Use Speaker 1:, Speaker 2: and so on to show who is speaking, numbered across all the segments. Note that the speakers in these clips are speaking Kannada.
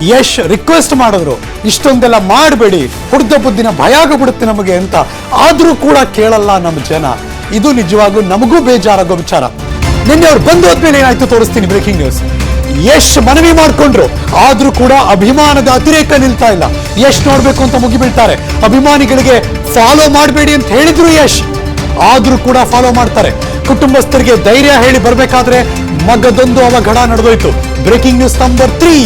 Speaker 1: ಯಶ್ ರಿಕ್ವೆಸ್ಟ್ ಮಾಡಿದ್ರು, ಇಷ್ಟೊಂದೆಲ್ಲ ಮಾಡಬೇಡಿ, ಹುಡ್ದ ಬುದ್ಧಿನ ಭಯ ಆಗ್ಬಿಡುತ್ತೆ ನಮಗೆ ಅಂತ. ಆದ್ರೂ ಕೂಡ ಕೇಳಲ್ಲ ನಮ್ಮ ಜನ. ಇದು ನಿಜವಾಗ್ಲೂ ನಮಗೂ ಬೇಜಾರಾಗೋ ವಿಚಾರ. ನಿನ್ನೆ ಅವ್ರು ಬಂದು ಹೋದ್ಮೇಲೆ ಏನಾಯ್ತು ತೋರಿಸ್ತೀನಿ. Breaking news. ಯಶ್ ಮನವಿ ಮಾಡ್ಕೊಂಡ್ರು, ಆದ್ರೂ ಕೂಡ ಅಭಿಮಾನದ ಅತಿರೇಕ ನಿಲ್ತಾ ಇಲ್ಲ. ಯಶ್ ನೋಡ್ಬೇಕು ಅಂತ ಮುಗಿಬೀಳ್ತಾರೆ. ಅಭಿಮಾನಿಗಳಿಗೆ ಫಾಲೋ ಮಾಡಬೇಡಿ ಅಂತ ಹೇಳಿದ್ರು ಯಶ್, ಆದ್ರೂ ಕೂಡ ಫಾಲೋ ಮಾಡ್ತಾರೆ. ಕುಟುಂಬಸ್ಥರಿಗೆ ಧೈರ್ಯ ಹೇಳಿ ಬರ್ಬೇಕಾದ್ರೆ ಮಗದೊಂದು ಅವಘಡ ನಡೆದೋಯ್ತು. Breaking news number 3.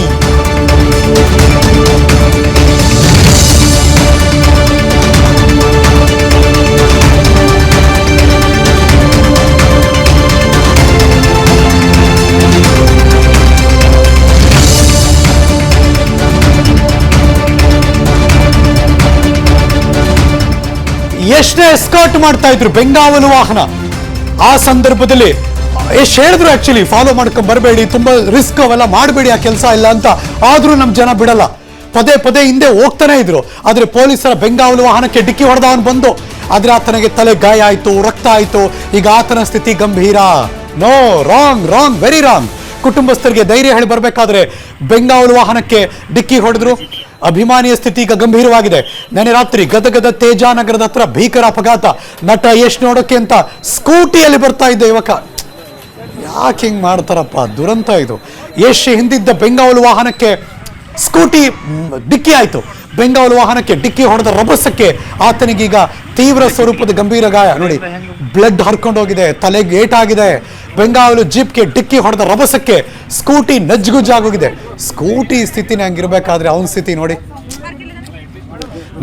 Speaker 1: ಯಶ್ನೇ ಎಸ್ಕಾರ್ಟ್ ಮಾಡ್ತಾ ಇದ್ರು ಬೆಂಗಾವಲು ವಾಹನ. ಆ ಸಂದರ್ಭದಲ್ಲಿ ಯಶ್ ಹೇಳಿದ್ರು ಆಕ್ಚುಲಿ ಫಾಲೋ ಮಾಡ್ಕೊಂಡ್ ಬರಬೇಡಿ, ತುಂಬಾ ರಿಸ್ಕ್ ಅವೆಲ್ಲ ಮಾಡಬೇಡಿ, ಆ ಕೆಲಸ ಇಲ್ಲ ಅಂತ. ಆದ್ರೂ ನಮ್ ಜನ ಬಿಡಲ್ಲ, ಪದೇ ಪದೇ ಹಿಂದೆ ಹೋಗ್ತಾನೆ ಇದ್ರು. ಆದ್ರೆ ಪೊಲೀಸರ ಬೆಂಗಾವಲು ವಾಹನಕ್ಕೆ ಡಿಕ್ಕಿ ಹೊಡೆದ ಅವನು ಬಂದು, ಆದ್ರೆ ಆತನಿಗೆ ತಲೆ ಗಾಯ ಆಯ್ತು, ರಕ್ತ ಆಯ್ತು. ಈಗ ಆತನ ಸ್ಥಿತಿ ಗಂಭೀರ. No, wrong wrong, very wrong. ಕುಟುಂಬಸ್ಥರಿಗೆ ಧೈರ್ಯ ಹೇಳಿ ಬರ್ಬೇಕಾದ್ರೆ ಬೆಂಗಾವಲು ವಾಹನಕ್ಕೆ ಡಿಕ್ಕಿ ಹೊಡೆದ್ರು. ಅಭಿಮಾನಿಯ ಸ್ಥಿತಿ ಈಗ ಗಂಭೀರವಾಗಿದೆ. ನೆನ್ನೆ ರಾತ್ರಿ ಗದಗದ ತೇಜಾನಗರದ ಹತ್ರ ಭೀಕರ ಅಪಘಾತ. ನಟ ಯಶ್ ನೋಡೋಕೆ ಅಂತ ಸ್ಕೂಟಿಯಲ್ಲಿ ಬರ್ತಾ ಇದ್ದ ಯುವಕ. ಯಾಕೆ ಹಿಂಗ್ ಮಾಡ್ತಾರಪ್ಪ, ದುರಂತ ಇದು. ಯಶ್ ಹಿಂದಿದ್ದ ಬೆಂಗಾವಲು ವಾಹನಕ್ಕೆ ಸ್ಕೂಟಿ ಡಿಕ್ಕಿ ಆಯ್ತು. ಬೆಂಗಾವಲು ವಾಹನಕ್ಕೆ ಡಿಕ್ಕಿ ಹೊಡೆದ ರಭಸಕ್ಕೆ ಆತನಿಗೀಗ ತೀವ್ರ ಸ್ವರೂಪದ ಗಂಭೀರ ಗಾಯ. ನೋಡಿ, ಬ್ಲಡ್ ಹರ್ಕೊಂಡು ಹೋಗಿದೆ, ತಲೆಗೆ ಏಟಾಗಿದೆ. ಬೆಂಗಾವಲು ಜೀಪ್ಗೆ ಡಿಕ್ಕಿ ಹೊಡೆದ ರಭಸಕ್ಕೆ ಸ್ಕೂಟಿ ನಜ್ಗುಜ್ಜಾಗೋಗಿದೆ. ಸ್ಕೂಟಿ ಸ್ಥಿತಿನ ಹಂಗಿರ್ಬೇಕಾದ್ರೆ ಅವನ ಸ್ಥಿತಿ ನೋಡಿ,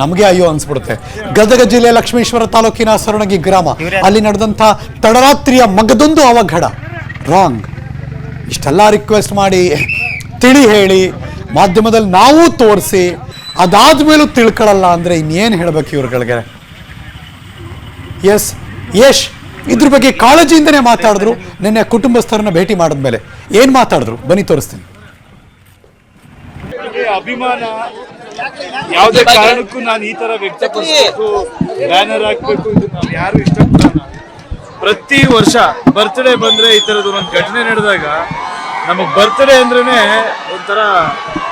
Speaker 1: ನಮಗೆ ಅಯ್ಯೋ ಅನ್ಸ್ಬಿಡುತ್ತೆ. ಗದಗ ಜಿಲ್ಲೆ ಲಕ್ಷ್ಮೀಶ್ವರ ತಾಲೂಕಿನ ಸರಣಗಿ ಗ್ರಾಮ, ಅಲ್ಲಿ ನಡೆದಂತ ತಡರಾತ್ರಿಯ ಮಗದೊಂದು ಅವಘಡ. ರಾಂಗ್. ಇಷ್ಟೆಲ್ಲ ರಿಕ್ವೆಸ್ಟ್ ಮಾಡಿ, ತಿಳಿ ಹೇಳಿ, ಮಾಧ್ಯಮದಲ್ಲಿ ನಾವು ತೋರಿಸಿ, ಅದಾದ್ಮೇಲೂ ತಿಳ್ಕೊಳ್ಳಲ್ಲ ಅಂದ್ರೆ ಇನ್ನೇನು ಹೇಳ್ಬೇಕು ಇವ್ರುಗಳಿಗೆ. ಎಸ್, ಯಶ್ ಇದ್ರ ಬಗ್ಗೆ ಕಾಳಜಿಯಿಂದನೇ ಮಾತಾಡಿದ್ರು. ನಿನ್ನೆ ಕುಟುಂಬಸ್ಥರನ್ನ ಭೇಟಿ ಮಾಡಿದ್ಮೇಲೆ ಏನ್ ಮಾತಾಡಿದ್ರು ಬನ್ನಿ ತೋರಿಸ್ತೀನಿ.
Speaker 2: ಅಭಿಮಾನ ಯಾವುದೇ ಕಾರಣಕ್ಕೂ ನಾನು ಈ ತರ ವ್ಯಕ್ತಪಡಿಸಬೇಕು, ಬ್ಯಾನರ್ ಹಾಕ್ಬೇಕು, ಇದು ನಾವು ಯಾರು ಇಷ್ಟಪಡಲ್ಲ. ಪ್ರತಿ ವರ್ಷ ಬರ್ತ್ಡೇ ಬಂದ್ರೆ ಈ ತರದ ಒಂದು ಘಟನೆ ನಡೆದಾಗ ನಮಗ್ ಬರ್ತ್ಡೇ ಅಂದ್ರೇನೆ ಒಂಥರ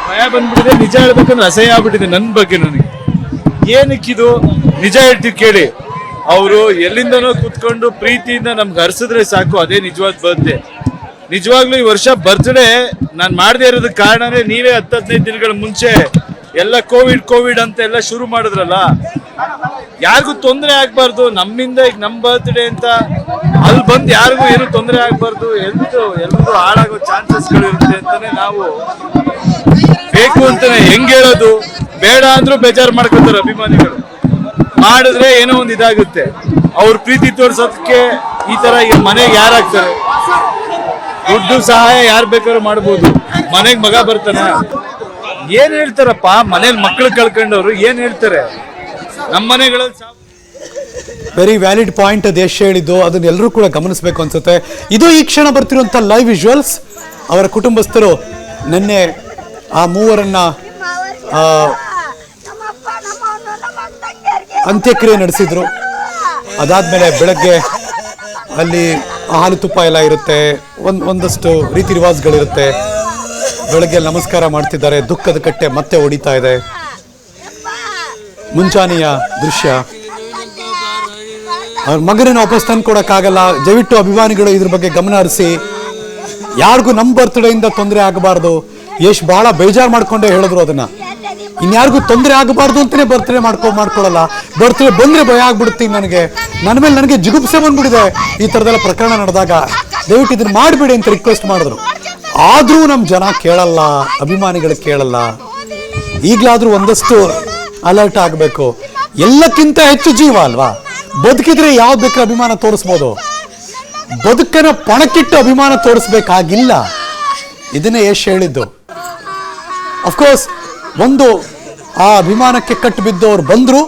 Speaker 2: ಭಯ ಬಂದ್ಬಿಟ್ಟಿದೆ. ನಿಜ ಹೇಳ್ಬೇಕಂದ್ರೆ ಅಸಹ್ಯ ಆಗ್ಬಿಟ್ಟಿದೆ ನನ್ನ ಬಗ್ಗೆ ನನಗೆ. ಏನಕ್ಕಿದು ನಿಜ ಹೇಳ್ತೀವಿ ಕೇಳಿ. ಅವರು ಎಲ್ಲಿಂದನೋ ಕೂತ್ಕೊಂಡು ಪ್ರೀತಿಯಿಂದ ನಮ್ಗೆ ಹರಿಸಿದ್ರೆ ಸಾಕು, ಅದೇ ನಿಜವಾದ ಬರ್ತ್ಡೇ. ನಿಜವಾಗ್ಲೂ ಈ ವರ್ಷ ಬರ್ತ್ಡೇ ನಾನು ಮಾಡದೇ ಇರೋದಕ್ಕೆ ಕಾರಣನೇ ನೀವೇ. 10-15 ದಿನಗಳ ಮುಂಚೆ ಎಲ್ಲ ಕೋವಿಡ್ ಅಂತ ಎಲ್ಲ ಶುರು ಮಾಡಿದ್ರಲ್ಲ. ಯಾರಿಗೂ ತೊಂದರೆ ಆಗ್ಬಾರ್ದು ನಮ್ಮಿಂದ. ಈಗ ನಮ್ಮ ಬರ್ತ್ಡೇ ಅಂತ ಅಲ್ಲಿ ಬಂದು ಯಾರಿಗೂ ಏನು ತೊಂದರೆ ಆಗ್ಬಾರ್ದು, ಎಲ್ರು ಹಾಳಾಗೋ ಚಾನ್ಸಸ್ಗಳು ಇರುತ್ತೆ ಅಂತಾನೆ ನಾವು ಬೇಕು ಅಂತಾನೆ ಹೆಂಗ್ ಹೇಳೋದು. ಬೇಡ ಅಂದ್ರೂ ಬೇಜಾರು ಮಾಡ್ಕೊತಾರೆ ಅಭಿಮಾನಿಗಳು. ಮಾಡಿದ್ರೆ ಏನೋ ಒಂದು ಇದಾಗುತ್ತೆ. ಅವ್ರ ಪ್ರೀತಿ ತೋರ್ಸೋದಕ್ಕೆ ಈ ತರ ಮನೆಗೆ ಯಾರಾಗ್ತಾರೆ? ದುಡ್ಡು ಸಹಾಯ ಯಾರು ಬೇಕಾದ್ರೂ ಮಾಡ್ಬೋದು. ಮನೆಗ್ ಮಗ ಬರ್ತಾನ, ಏನ್ ಹೇಳ್ತಾರಪ್ಪ? ಮನೇಲಿ ಮಕ್ಳು ಕಳ್ಕೊಂಡವ್ರು ಏನ್ ಹೇಳ್ತಾರೆ? ನಮ್ಮ ಮನೆಗಳಲ್ಲಿ
Speaker 1: ವೆರಿ ವ್ಯಾಲಿಡ್ ಪಾಯಿಂಟ್ ಅದು ಯಶ್ ಹೇಳಿದ್ದು. ಅದನ್ನ ಎಲ್ಲರೂ ಕೂಡ ಗಮನಿಸಬೇಕು ಅನ್ಸುತ್ತೆ. ಇದು ಈ ಕ್ಷಣ ಬರ್ತಿರುವಂತ ಲೈವ್ ವಿಜುವಲ್ಸ್. ಅವರ ಕುಟುಂಬಸ್ಥರು ನಿನ್ನೆ ಆ ಮೂವರನ್ನ ಅಂತ್ಯಕ್ರಿಯೆ ನಡೆಸಿದ್ರು. ಅದಾದ್ಮೇಲೆ ಬೆಳಗ್ಗೆ ಅಲ್ಲಿ ಹಾಲು ತುಪ್ಪ ಎಲ್ಲ ಇರುತ್ತೆ, ಒಂದಷ್ಟು ರೀತಿ ರಿವಾಜ್ಗಳಿರುತ್ತೆ. ಬೆಳಗ್ಗೆ ನಮಸ್ಕಾರ ಮಾಡ್ತಿದ್ದಾರೆ. ದುಃಖದ ಕಟ್ಟೆ ಮತ್ತೆ ಹೊಡಿತಾ ಇದೆ. ಮುಂಚಾನೆಯ ದೃಶ್ಯ. ಅವ್ರ ಮಗನನ್ನು ವಾಪಸ್ ತಂದು ಕೊಡಕ್ಕಾಗಲ್ಲ. ದಯವಿಟ್ಟು ಅಭಿಮಾನಿಗಳು ಇದ್ರ ಬಗ್ಗೆ ಗಮನ ಹರಿಸಿ. ಯಾರಿಗೂ ನಮ್ಮ ಬರ್ತ್ಡೇಯಿಂದ ತೊಂದರೆ ಆಗಬಾರ್ದು. ಯಶ್ ಬಹಳ ಬೇಜಾರು ಮಾಡ್ಕೊಂಡೇ ಹೇಳಿದ್ರು ಅದನ್ನ. ಇನ್ಯಾರಿಗೂ ತೊಂದರೆ ಆಗಬಾರ್ದು ಅಂತಾನೆ ಬರ್ತ್ಡೇ ಮಾಡ್ಕೊಳ್ಳಲ್ಲ. ಬರ್ತ್ಡೇ ಬಂದ್ರೆ ಭಯ ಆಗ್ಬಿಡುತ್ತೀನಿ ನನಗೆ. ನನ್ನ ಮೇಲೆ ನನಗೆ ಜಿಗುಪ್ಸೆ ಬಂದ್ಬಿಟ್ಟಿದೆ ಈ ಥರದೆಲ್ಲ ಪ್ರಕರಣ ನಡೆದಾಗ. ದಯವಿಟ್ಟು ಇದನ್ನ ಮಾಡಬೇಡಿ ಅಂತ ರಿಕ್ವೆಸ್ಟ್ ಮಾಡಿದ್ರು. ಆದ್ರೂ ನಮ್ಮ ಜನ ಕೇಳಲ್ಲ, ಅಭಿಮಾನಿಗಳು ಕೇಳಲ್ಲ. ಈಗಲಾದ್ರೂ ಒಂದಷ್ಟು ಅಲರ್ಟ್ ಆಗಬೇಕು. ಎಲ್ಲಕ್ಕಿಂತ ಹೆಚ್ಚು ಜೀವ ಅಲ್ವಾ? ಬದುಕಿದ್ರೆ ಯಾವ್ದು ಬೇಕಾದ್ರೆ ಅಭಿಮಾನ ತೋರಿಸ್ಬೋದು. ಬದುಕನ್ನ ಪಣಕ್ಕಿಟ್ಟು ಅಭಿಮಾನ ತೋರಿಸ್ಬೇಕಾಗಿಲ್ಲ. ಇದನ್ನೇ ಯಶ್ ಹೇಳಿದ್ದು. ಅಫ್ಕೋರ್ಸ್ ಒಂದು ಆ ಅಭಿಮಾನಕ್ಕೆ ಕಟ್ಟು ಬಿದ್ದು ಅವ್ರು ಬಂದ್ರು.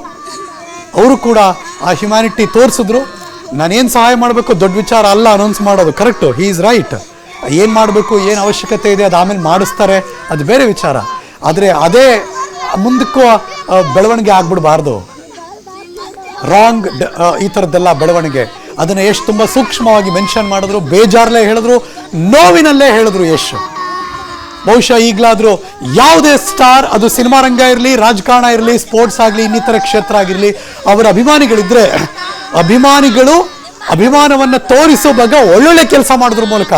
Speaker 1: ಅವರು ಕೂಡ ಆ ಹ್ಯುಮ್ಯಾನಿಟಿ ತೋರಿಸಿದ್ರು. ನಾನೇನು ಸಹಾಯ ಮಾಡಬೇಕು ದೊಡ್ಡ ವಿಚಾರ ಅಲ್ಲ ಅನೌನ್ಸ್ ಮಾಡೋದು. Correct, he is right. ಏನು ಮಾಡಬೇಕು, ಏನು ಅವಶ್ಯಕತೆ ಇದೆ ಅದು ಆಮೇಲೆ ಮಾಡಿಸ್ತಾರೆ, ಅದು ಬೇರೆ ವಿಚಾರ. ಆದರೆ ಅದೇ ಮುಂದಕ್ಕೂ ಬೆಳವಣಿಗೆ ಆಗ್ಬಿಡಬಾರ್ದು. ರಾಂಗ್ ಈ ಥರದ್ದೆಲ್ಲ ಬೆಳವಣಿಗೆ. ಅದನ್ನು ಯಶ್ ತುಂಬ ಸೂಕ್ಷ್ಮವಾಗಿ ಮೆನ್ಷನ್ ಮಾಡಿದ್ರು. ಬೇಜಾರಲ್ಲೇ ಹೇಳಿದ್ರು, ನೋವಿನಲ್ಲೇ ಹೇಳಿದ್ರು ಯಶ್. ಬಹುಶಃ ಈಗಲಾದರೂ ಯಾವುದೇ ಸ್ಟಾರ್, ಅದು ಸಿನಿಮಾ ರಂಗ ಇರಲಿ, ರಾಜಕಾರಣ ಇರಲಿ, ಸ್ಪೋರ್ಟ್ಸ್ ಆಗಲಿ, ಇನ್ನಿತರ ಕ್ಷೇತ್ರ ಆಗಿರಲಿ, ಅವರ ಅಭಿಮಾನಿಗಳಿದ್ರೆ ಅಭಿಮಾನಿಗಳು ಅಭಿಮಾನವನ್ನು ತೋರಿಸೋ ಬಗ್ಗೆ ಒಳ್ಳೊಳ್ಳೆ ಕೆಲಸ ಮಾಡೋದ್ರ ಮೂಲಕ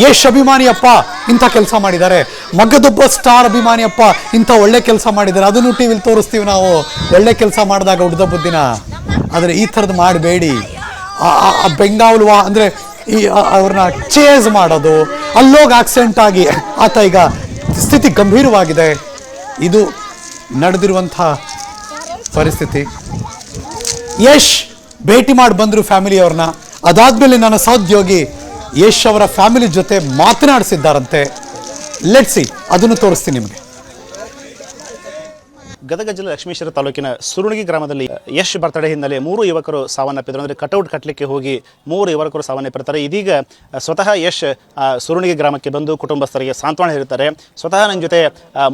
Speaker 1: ಯಶ್ ಅಭಿಮಾನಿಯಪ್ಪ ಇಂಥ ಕೆಲಸ ಮಾಡಿದ್ದಾರೆ, ಮಗದೊಬ್ಬ ಸ್ಟಾರ್ ಅಭಿಮಾನಿಯಪ್ಪ ಇಂಥ ಒಳ್ಳೆ ಕೆಲಸ ಮಾಡಿದ್ದಾರೆ, ಅದನ್ನು ಟಿವಿಲಿ ತೋರಿಸ್ತೀವಿ ನಾವು ಒಳ್ಳೆ ಕೆಲಸ ಮಾಡಿದಾಗ ಹುಡ್ದ ಬುದ್ದಿನ. ಆದರೆ ಈ ಥರದ್ದು ಮಾಡಬೇಡಿ. ಬೆಂಗಾವಲು ಅಂದರೆ ಈ ಅವ್ರನ್ನ ಚೇಸ್ ಮಾಡೋದು, ಅಲ್ಲೋಗಿ ಆಕ್ಸಿಡೆಂಟ್ ಆಗಿ ಆತ ಈಗ ಸ್ಥಿತಿ ಗಂಭೀರವಾಗಿದೆ. ಇದು ನಡೆದಿರುವಂಥ ಪರಿಸ್ಥಿತಿ. ಯಶ್ ಭೇಟಿ ಮಾಡಿ ಬಂದರು ಫ್ಯಾಮಿಲಿಯವ್ರನ್ನ. ಅದಾದಮೇಲೆ ನನ್ನ ಸಹೋದ್ಯೋಗಿ ಯಶ್ ಅವರ ಫ್ಯಾಮಿಲಿ ಜೊತೆ ಮಾತನಾಡಿಸಿದ್ದಾರಂತೆ. ಲೆಟ್ಸಿ, ಅದನ್ನು ತೋರಿಸ್ತೀನಿ ನಿಮಗೆ.
Speaker 3: ಗದಗ ಜಿಲ್ಲೆ ಲಕ್ಷ್ಮೀಶ್ವರ ತಾಲೂಕಿನ ಸುರುಣಗಿ ಗ್ರಾಮದಲ್ಲಿ ಯಶ್ ಬರ್ತಡೇ ಹಿನ್ನೆಲೆ 3 ಯುವಕರು ಸಾವನ್ನಪ್ಪಿದ್ರು. ಅಂದರೆ ಕಟೌಟ್ ಕಟ್ಟಲಿಕ್ಕೆ ಹೋಗಿ 3 ಯುವಕರು ಸಾವನ್ನಪ್ಪಿರ್ತಾರೆ. ಇದೀಗ ಸ್ವತಃ ಯಶ್ ಸುರುಣಗಿ ಗ್ರಾಮಕ್ಕೆ ಬಂದು ಕುಟುಂಬಸ್ಥರಿಗೆ ಸಾಂತ್ವನ ಹೇಳ್ತಾರೆ. ಸ್ವತಃ ನನ್ನ ಜೊತೆ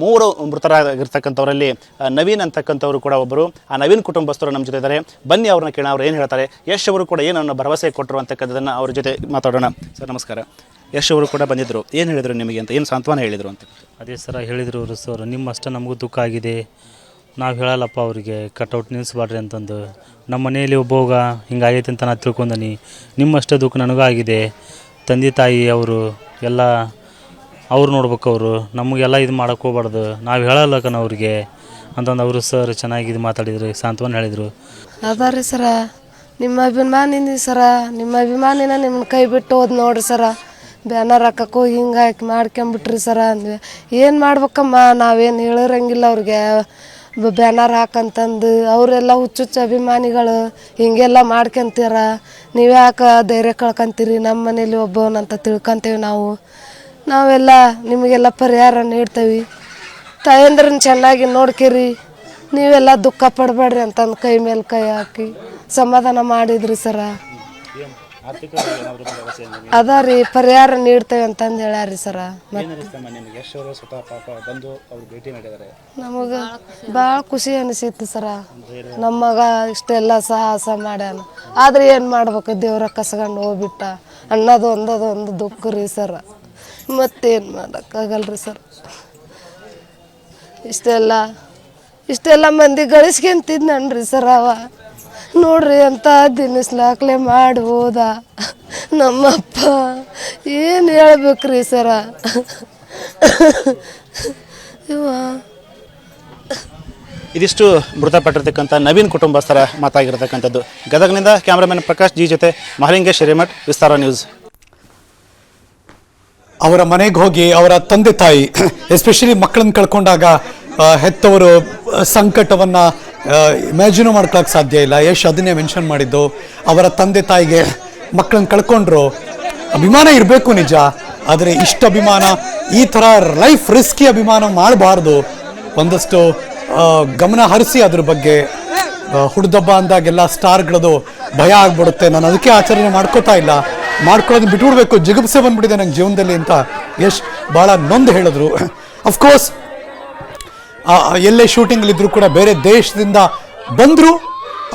Speaker 3: 3 ಮೃತರಾಗಿರ್ತಕ್ಕಂಥವರಲ್ಲಿ ನವೀನ್ ಅಂತಕ್ಕಂಥವ್ರು ಕೂಡ ಒಬ್ಬರು. ಆ ನವೀನ್ ಕುಟುಂಬಸ್ಥರು ನಮ್ಮ ಜೊತೆ ಇದ್ದಾರೆ. ಬನ್ನಿ ಅವ್ರನ್ನ ಕೇಳೋಣ, ಅವ್ರು ಏನು ಹೇಳ್ತಾರೆ. ಯಶ್ ಅವರು ಕೂಡ ಏನನ್ನು ಭರವಸೆ ಕೊಟ್ಟರು ಅಂತಕ್ಕಂಥದ್ದನ್ನು ಅವ್ರ ಜೊತೆ ಮಾತಾಡೋಣ. ಸರ್ ನಮಸ್ಕಾರ. ಯಶ್ ಅವರು ಕೂಡ ಬಂದಿದ್ದರು. ಏನು ಹೇಳಿದರು ನಿಮಗೆ ಅಂತ, ಏನು ಸಾಂತ್ವನ ಹೇಳಿದರು ಅಂತ?
Speaker 4: ಅದೇ ಸರ ಹೇಳಿದರು ಅವರು, ಸರ್ ನಿಮ್ಮಷ್ಟ ನಮಗೂ ದುಃಖ ಆಗಿದೆ, ನಾವು ಹೇಳಲ್ಲಪ್ಪ ಅವರಿಗೆ ಕಟೌಟ್ ನಿಲ್ಲಿಸ್ಬಾಡ್ರಿ ಅಂತಂದು. ನಮ್ಮ ಮನೆಯಲ್ಲಿ ಒಬ್ಬವಾಗ ಹಿಂಗಾಗೈತೆ ಅಂತ ನಾನು ತಿಳ್ಕೊಂಡನಿ. ನಿಮ್ಮಷ್ಟೇ ದುಃಖ ನನಗೂ ಆಗಿದೆ. ತಂದೆ ತಾಯಿ ಅವರು ಎಲ್ಲ ಅವ್ರು ನೋಡ್ಬೇಕು, ಅವರು ನಮಗೆಲ್ಲ ಇದು ಮಾಡೋಕ್ಕೆ ಹೋಗ್ಬಾರ್ದು, ನಾವು ಹೇಳಲ್ಲಕನ ಅವ್ರಿಗೆ ಅಂತಂದು ಅವರು ಸರ್ ಚೆನ್ನಾಗಿ ಇದು ಮಾತಾಡಿದ್ರು, ಸಾಂತ್ವನ ಹೇಳಿದರು.
Speaker 5: ಅದ ರೀ ಸರ, ನಿಮ್ಮ ಅಭಿಮಾನಿನಿ ಸರ, ನಿಮ್ಮ ಅಭಿಮಾನಿನ ನಿಮ್ಮನ್ನ ಕೈ ಬಿಟ್ಟು ಹೋದ್ ನೋಡ್ರಿ ಸರ. ಬ್ಯಾನರ್ ಹಾಕಕ್ಕೆ ಹೋಗಿ ಹಿಂಗೆ ಹಾಕಿ ಮಾಡ್ಕೊಂಬಿಟ್ರಿ ಸರ ಅಂದ್ವಿ. ಏನು ಮಾಡ್ಬೇಕಮ್ಮ, ನಾವೇನು ಹೇಳಿರಂಗಿಲ್ಲ ಅವ್ರಿಗೆ ಬ್ಯಾನರ್ ಹಾಕಂತಂದು. ಅವರೆಲ್ಲ ಹುಚ್ಚುಚ್ಚು ಅಭಿಮಾನಿಗಳು ಹಿಂಗೆಲ್ಲ ಮಾಡ್ಕೊಂತೀರ, ನೀವು ಯಾಕೆ ಧೈರ್ಯ ಕಳ್ಕೊಂತೀರಿ, ನಮ್ಮ ಮನೇಲಿ ಒಬ್ಬವನಂತ ತಿಳ್ಕೊಂತೇವೆ ನಾವೆಲ್ಲ ನಿಮಗೆಲ್ಲ ಪರಿಹಾರ ನೀಡ್ತೇವೆ. ತಾಯಂದ್ರನ್ನ ಚೆನ್ನಾಗಿ ನೋಡ್ಕೇರಿ, ನೀವೆಲ್ಲ ದುಃಖ ಪಡಬೇಡ್ರಿ ಅಂತಂದು ಕೈ ಮೇಲೆ ಕೈ ಹಾಕಿ ಸಮಾಧಾನ ಮಾಡಿದ್ರಿ ಸರ. ಅದ ರೀ ಪರಿಹಾರ ನೀಡ್ತೇವೆ ಅಂತಂದು ಹೇಳ್ಯಾರಿ ಸರ. ನಮಗೆ ಭಾಳ ಖುಷಿ ಅನಿಸಿತ್ತು ಸರ. ನಮ್ಮ ಮಗ ಇಷ್ಟೆಲ್ಲ ಸಾಹಸ ಮಾಡ್ಯಾನ, ಆದ್ರೆ ಏನು ಮಾಡ್ಬೇಕು, ದೇವ್ರ ಕಸ್ಕೊಂಡು ಹೋಗ್ಬಿಟ್ಟ ಅನ್ನೋದು ಒಂದು ದುಃಖ ರೀ ಸರ. ಮತ್ತೇನು ಮಾಡೋಕ್ಕಾಗಲ್ರಿ ಸರ್. ಇಷ್ಟೆಲ್ಲ ಮಂದಿ ಗಳಿಸ್ಕೊಂತಿದ್ನನ್ರಿ ಸರ್. ಅವ ನೋಡ್ರಿ ಅಂತ ದಿನಸ್ಲಾಕ್ಲೆ ಮಾಡಿ ಹೋದ ನಮ್ಮಪ್ಪ. ಏನು ಹೇಳ್ಬೇಕ್ರಿ ಸರ.
Speaker 3: ಇದಿಷ್ಟು ಮೃತಪಟ್ಟಿರ್ತಕ್ಕಂಥ ನವೀನ್ ಕುಟುಂಬಸ್ಥರ ಮಾತಾಗಿರ್ತಕ್ಕಂಥದ್ದು. ಗದಗನಿಂದ ಕ್ಯಾಮ್ರಾಮನ್ ಪ್ರಕಾಶ್ ಜಿ ಜೊತೆ ಮಹಾಲಿಂಗೇಶ್ ಹಿರೇಮಠ್, ವಿಸ್ತಾರ ನ್ಯೂಸ್.
Speaker 1: ಅವರ ಮನೆಗೆ ಹೋಗಿ ಅವರ ತಂದೆ ತಾಯಿ, ಎಸ್ಪೆಷಲಿ ಮಕ್ಕಳನ್ನು ಕಳ್ಕೊಂಡಾಗ ಹೆತ್ತವರು ಸಂಕಟವನ್ನು ಇಮ್ಯಾಜಿನೂ ಮಾಡ್ಕೊಳಕ್ಕೆ ಸಾಧ್ಯ ಇಲ್ಲ. ಯಶ್ ಅದನ್ನೇ ಮೆನ್ಷನ್ ಮಾಡಿದ್ದು. ಅವರ ತಂದೆ ತಾಯಿಗೆ ಮಕ್ಕಳನ್ನ ಕಳ್ಕೊಂಡ್ರು. ಅಭಿಮಾನ ಇರಬೇಕು ನಿಜ, ಆದರೆ ಇಷ್ಟ ಅಭಿಮಾನ, ಈ ಥರ ಲೈಫ್ ರಿಸ್ಕಿ ಅಭಿಮಾನ ಮಾಡಬಾರ್ದು. ಒಂದಷ್ಟು ಗಮನ ಹರಿಸಿ ಅದ್ರ ಬಗ್ಗೆ. ಹುಡ್ದಬ್ಬ ಅಂದಾಗೆಲ್ಲ ಸ್ಟಾರ್ಗಳದು ಭಯ ಆಗ್ಬಿಡುತ್ತೆ. ನಾನು ಅದಕ್ಕೆ ಆಚರಣೆ ಮಾಡ್ಕೋತಾ ಇಲ್ಲ, ಮಾಡ್ಕೊಳ್ಳೋದನ್ನ ಬಿಟ್ಬಿಡ್ಬೇಕು, ಜಿಗುಪ್ಸೆ ಬಂದ್ಬಿಟ್ಟಿದೆ ನಂಗೆ ಜೀವನದಲ್ಲಿ ಅಂತ ಯಶ್ ಭಾಳ ನೊಂದು ಹೇಳಿದ್ರು. ಅಫ್ಕೋರ್ಸ್ ಎಲ್ಲೇ ಶೂಟಿಂಗ್ಲಿದ್ರು ಕೂಡ ಬೇರೆ ದೇಶದಿಂದ ಬಂದರು,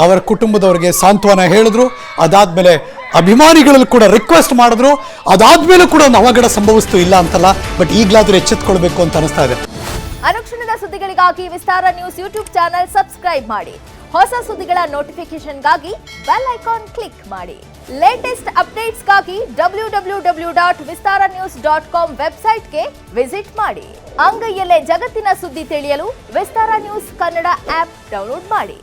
Speaker 1: ಅವರ ಕುಟುಂಬದವರಿಗೆ ಸಾಂತ್ವನ ಹೇಳಿದ್ರು. ಅದಾದಮೇಲೆ ಅಭಿಮಾನಿಗಳಲ್ಲಿ ಕೂಡ ರಿಕ್ವೆಸ್ಟ್ ಮಾಡಿದ್ರು. ಅದಾದಮೇಲೂ ಕೂಡ ಒಂದು ಅವಘಡ ಸಂಭವಿಸ್ತು, ಇಲ್ಲ ಅಂತಲ್ಲ, ಬಟ್ ಈಗಲಾದರೂ ಎಚ್ಚೆತ್ಕೊಳ್ಬೇಕು ಅಂತ ಅನಿಸ್ತಾ ಇದೆ.
Speaker 6: ಅನುಕ್ಷಣದ ಸುದ್ದಿಗಳಿಗಾಗಿ ವಿಸ್ತಾರ ನ್ಯೂಸ್ ಯೂಟ್ಯೂಬ್ ಚಾನೆಲ್ ಸಬ್ಸ್ಕ್ರೈಬ್ ಮಾಡಿ. ಹೊಸ ಸುದ್ದಿಗಳ ನೋಟಿಫಿಕೇಶನ್ಗಾಗಿ ಬೆಲ್ ಐಕಾನ್ ಕ್ಲಿಕ್ ಮಾಡಿ. ಲೇಟೆಸ್ಟ್ ಅಪ್ಡೇಟ್ಸ್ಗಾಗಿ www.vistaranews.com ವೆಬ್ಸೈಟ್ಗೆ ವಿಸಿಟ್ ಮಾಡಿ. ಅಂಗೈಯಲ್ಲೇ ಜಗತ್ತಿನ ಸುದ್ದಿ ತಿಳಿಯಲು ವಿಸ್ತಾರ ನ್ಯೂಸ್ ಕನ್ನಡ ಆಪ್ ಡೌನ್ಲೋಡ್ ಮಾಡಿ.